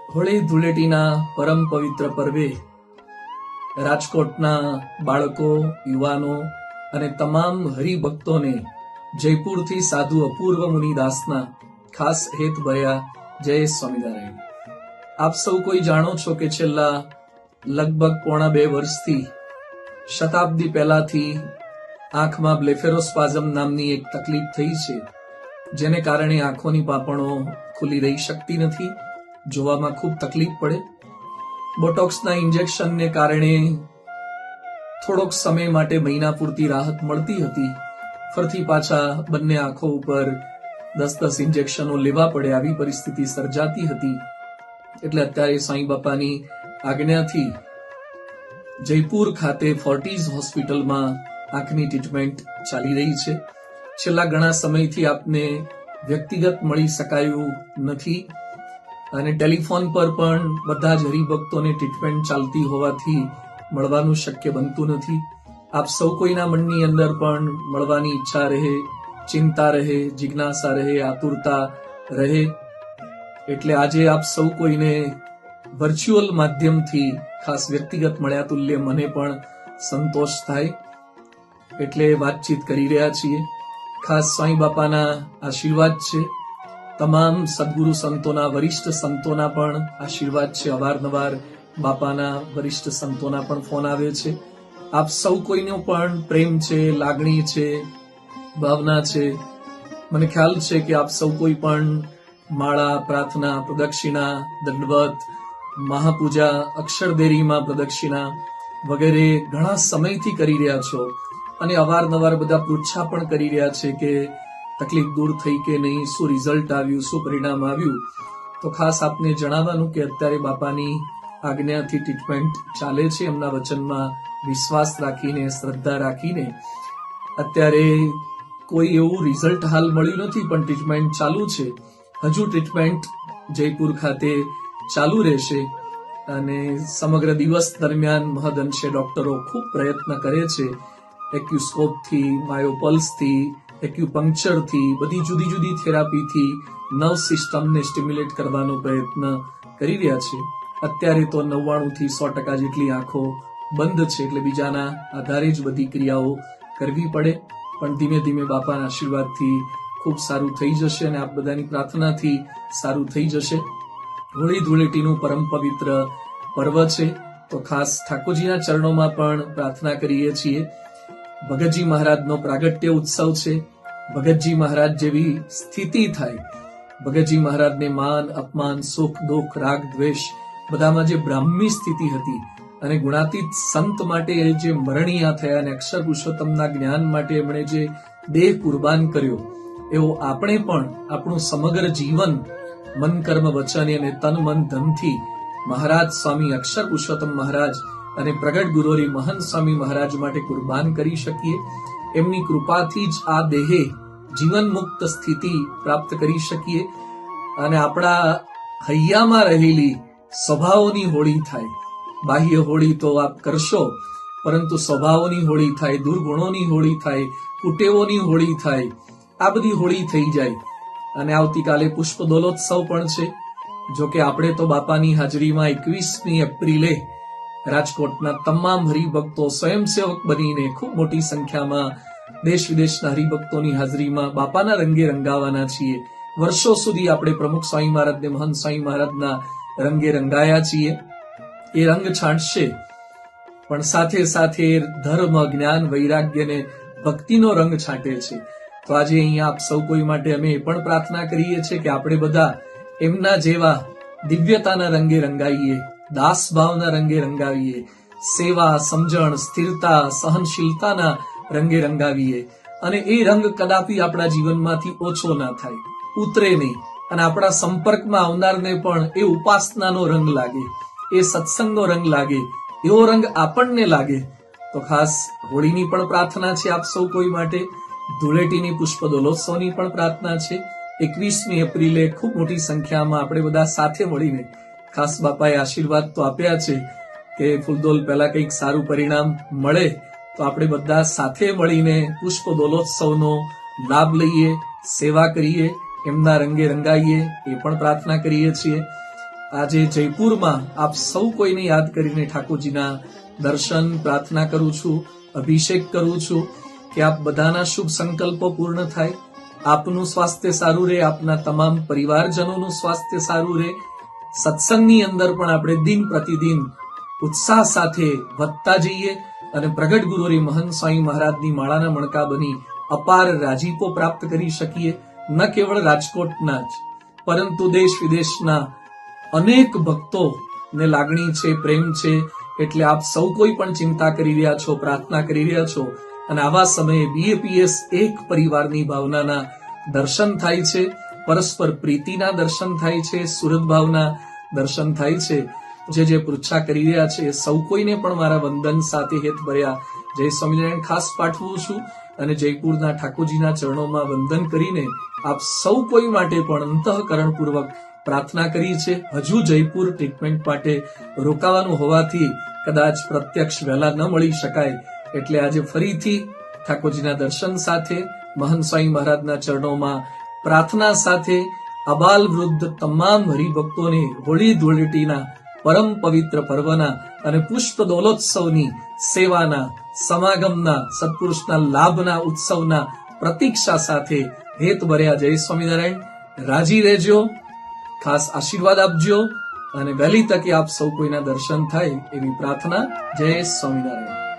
હોળી ધૂળેટીના પરમ પવિત્ર પર્વે રાજકોટના બાળકો, યુવાનો અને તમામ હરિભક્તોને જયપુરથી સાધુ અપૂર્વ મુનિદાસના ખાસ હેત ભર્યા જય સ્વામિનારાયણ. આપ સૌ કોઈ જાણો છો કે છેલ્લા લગભગ પોણા 2 વર્ષથી શતાબ્દી પહેલાથી આંખમાં બ્લેફેરોસ્પાઝમ નામની એક તકલીફ થઈ છે, જેને કારણે આંખોની પાપણો ખુલી રહી શકતી નથી, જોવામાં ખૂબ તકલીફ પડે. બોટોક્સના ઇન્જેક્શનને કારણે થોડોક સમય માટે મહિના પૂરતી રાહત મળતી હતી, ફરતી પાછા બંને આંખો ઉપર 10 ઇન્જેક્શનો લેવા પડે આવી પરિસ્થિતિ સર્જાતી હતી. એટલે અત્યારે સાંઈ બાપાની આજ્ઞાથી જયપુર ખાતે ફોર્ટીઝ હોસ્પિટલમાં આંખની ટ્રીટમેન્ટ ચાલી રહી છે. છેલ્લા ઘણા સમયથી આપને વ્યક્તિગત મળી શકાયું નથી અને ટેલિફોન પર પણ બધા જ હરિભક્તોને ટ્રીટમેન્ટ ચાલતી હોવાથી મળવાનું શક્ય બનતું નથી. આપ સૌ કોઈના મનની અંદર પણ મળવાની ઈચ્છા રહે, ચિંતા રહે, જિજ્ઞાસા રહે, આતુરતા રહે. એટલે આજે આપ સૌ કોઈને વર્ચ્યુઅલ માધ્યમથી ખાસ વ્યક્તિગત મળ્યા તુલ્ય મને પણ સંતોષ થાય એટલે વાતચીત કરી રહ્યા છીએ. ખાસ સાંઈ બાપાના આશીર્વાદ છે, તમામ સદગુરુ સંતોના, વરિષ્ઠ સંતોના પણ આશીર્વાદ છે. અવારનવાર બાપાના વરિષ્ઠ સંતોના પણ ફોન આવે છે. આપ સૌ કોઈનો પણ પ્રેમ છે, લાગણી છે, ભાવના છે. મને ખ્યાલ છે કે આપ સૌ કોઈ પણ માળા, પ્રાર્થના, પ્રદક્ષિણા, દંડવત, મહાપૂજા, અક્ષરદેરીમાં પ્રદક્ષિણા વગેરે ઘણા સમયથી કરી રહ્યા છો અને અવારનવાર બધા પૂછા પણ કરી રહ્યા છે કે તકલીફ દૂર થઈ કે નહીં, શું રિઝલ્ટ આવ્યું, શું પરિણામ આવ્યું. તો ખાસ આપને જણાવવાનું કે અત્યારે બાપાની આજ્ઞાથી ટ્રીટમેન્ટ ચાલે છે. એમના વચનમાં વિશ્વાસ રાખીને, શ્રદ્ધા રાખીને અત્યારે કોઈ એવું રિઝલ્ટ હાલ મળ્યું નથી, પણ ટ્રીટમેન્ટ ચાલુ છે. હજુ ટ્રીટમેન્ટ જયપુર ખાતે ચાલુ રહેશે અને સમગ્ર દિવસ દરમિયાન મહદઅંશે ડોક્ટરો ખૂબ પ્રયત્ન કરે છે. એક્યુસ્કોપથી, માયોપલ્સથી, એક્યુપંક્ચરથી, બધી જુદી જુદી થેરાપીથી નર્વ સિસ્ટમને સ્ટિમ્યુલેટ કરવાનો પ્રયત્ન કરી રહ્યા છે. અત્યારે તો 99 થી 100% જેટલી આંખો બંધ છે, એટલે બીજાના આધારે જ બધી ક્રિયાઓ કરવી પડે. પણ ધીમે ધીમે બાપાના આશીર્વાદથી ખૂબ સારું થઈ જશે અને આપ બધાની પ્રાર્થનાથી સારું થઈ જશે. હોળી ધૂળેટીનું પરમ પવિત્ર પર્વ છે, તો ખાસ ઠાકોરજીના ચરણોમાં પણ પ્રાર્થના કરીએ છીએ. ભગતજી મહારાજનો પ્રાગટ્ય ઉત્સવ છે. ભગતજી મહારાજ જેવી સ્થિતિ થાય, ભગતજી મહારાજને માન, અપમાન, સુખ, દુઃખ, રાગ, દ્વેષ બધામાં જે બ્રાહ્મી સ્થિતિ હતી અને ગુણાતીત સંત માટે જે મરણિયા થયા અને અક્ષર પુરુષોત્તમના જ્ઞાન માટે એમણે જે દેહ કુરબાન કર્યો, એવો આપણે પણ આપણું સમગ્ર જીવન મન, કર્મ, વચન અને તન, મન, ધનથી મહારાજ સ્વામી અક્ષર પુરુષોત્તમ મહારાજ અને પ્રગટ ગુરુરી મહંત સ્વામી મહારાજ માટે કુરબાન કરી શકીએ. એમની કૃપાથી જ આ દેહે જીવન મુક્ત સ્થિતિ પ્રાપ્ત કરી શકીએ અને આપણા હૈયામાં રહેલી સ્વભાવોની હોળી થાય. બાહ્ય હોળી તો આપ કરશો, પરંતુ સ્વભાવોની હોળી થાય, દુર્ગુણોની હોળી થાય, કુટેવોની હોળી થાય, આ બધી હોળી થઈ જાય. અને આવતીકાલે પુષ્પ દોલોત્સવ પણ છે. જો કે આપણે તો બાપાની હાજરીમાં 21મી એપ્રિલે રાજકોટના તમામ હરિભક્તો સ્વયંસેવક બનીને ખૂબ મોટી સંખ્યામાં દેશ વિદેશના હરિભક્તોની હાજરીમાં બાપાના રંગે રંગાવાના છીએ. વર્ષો સુધી આપણે પ્રમુખ સ્વામી મહારાજ ને મહંત સ્વામી મહારાજના રંગે રંગાયા છીએ. એ રંગ છાંટશે, પણ સાથે સાથે ધર્મ, જ્ઞાન, વૈરાગ્ય ને ભક્તિનો રંગ છાંટે છે. તો આજે અહીંયા આપ સૌ કોઈ માટે અમે એ પણ પ્રાર્થના કરીએ છીએ કે આપણે બધા એમના જેવા દિવ્યતાના રંગે રંગાઈએ, દાસ ભાવના રંગે રંગાવીએ, સેવા, સમજણ, સ્થિરતા, સહનશીલતાના રંગે રંગાવીએ અને એ રંગ કદાપી આપણા જીવનમાંથી ઓછો ના થાય, ઉતરે નહીં અને આપણા સંપર્કમાં આવનારને પણ એ ઉપાસનાનો રંગ લાગે, એ સત્સંગનો રંગ લાગે, એવો રંગ આપણને લાગે. તો ખાસ હોળીની પણ પ્રાર્થના છે આપ સૌ કોઈ માટે. ધૂળેટીની પુષ્પ દોલોત્સવની પણ પ્રાર્થના છે. 21મી એપ્રિલે ખૂબ મોટી સંખ્યામાં આપણે બધા સાથે મળીને, ખાસ બાપાએ આશીર્વાદ તો આપ્યા છે કે ફૂલદોલ પહેલા કંઈક સારું પરિણામ મળે, તો આપણે બધા સાથે મળીને પુષ્પ દોલોત્સવનો લાભ લઈએ, સેવા કરીએ, એમના રંગે રંગાઈએ, એ પણ પ્રાર્થના કરીએ છીએ. આજે જયપુરમાં આપ સૌ કોઈને યાદ કરીને ઠાકોરજીના દર્શન પ્રાર્થના કરું છું, અભિષેક કરું છું કે આપ બધાના શુભ સંકલ્પો પૂર્ણ થાય, આપનું સ્વાસ્થ્ય સારું રહે, આપના તમામ પરિવારજનોનું સ્વાસ્થ્ય સારું રહે. સત્સંગની અંદર પણ આપણે દિન પ્રતિદિન ઉત્સાહ સાથે વધતા જઈએ અને પ્રગટ ગુરુરી મહંત સ્વામી મહારાજની માળાના મણકા બની અપાર રાજીપો પ્રાપ્ત કરી શકીએ. ન કેવળ રાજકોટના જ પરંતુ દેશ વિદેશના અનેક ભક્તોને લાગણી છે, પ્રેમ છે, એટલે આપ સૌ કોઈ પણ ચિંતા કરી રહ્યા છો, પ્રાર્થના કરી રહ્યા છો અને આવા સમયે બીએપીએસ એક પરિવારની ભાવનાના દર્શન થાય છે, પરસ્પર પ્રીતિના દર્શન થાય છે, સુહૃદ ભાવના દર્શન થાય છે. જે પૃચ્છા કરી રહ્યા છે સૌ કોઈને પણ મારા વંદન સાથે હેત ભર્યા જય સ્વામિનારાયણ ખાસ પાઠવું છું અને જયપુરના ઠાકોરજીના ચરણોમાં વંદન કરીને આપ સૌ કોઈ માટે પણ અંતઃકરણપૂર્વક પ્રાર્થના કરી છે. હજુ જયપુર ટ્રીટમેન્ટ માટે રોકાવાનું હોવાથી કદાચ પ્રત્યક્ષ વહેલા ન મળી શકાય, એટલે આજે ફરીથી ઠાકોરજીના દર્શન સાથે મહંત સ્વામી મહારાજના ચરણોમાં પ્રાર્થના સાથે અબાલ વૃદ્ધ તમામ હરિભક્તોને હોળી ધૂળેટીના પરમ પવિત્ર પર્વના અને પુષ્પ દોલોત્સવની સેવાના સમાગમના સત્પુરુષના લાભના ઉત્સવના પ્રતીક્ષા સાથે હેત ભર્યા જય સ્વામિનારાયણ. રાજી રહેજો, ખાસ આશીર્વાદ આપજો અને વહેલી તકે આપ સૌ કોઈના દર્શન થાય એવી પ્રાર્થના. જય સ્વામિનારાયણ.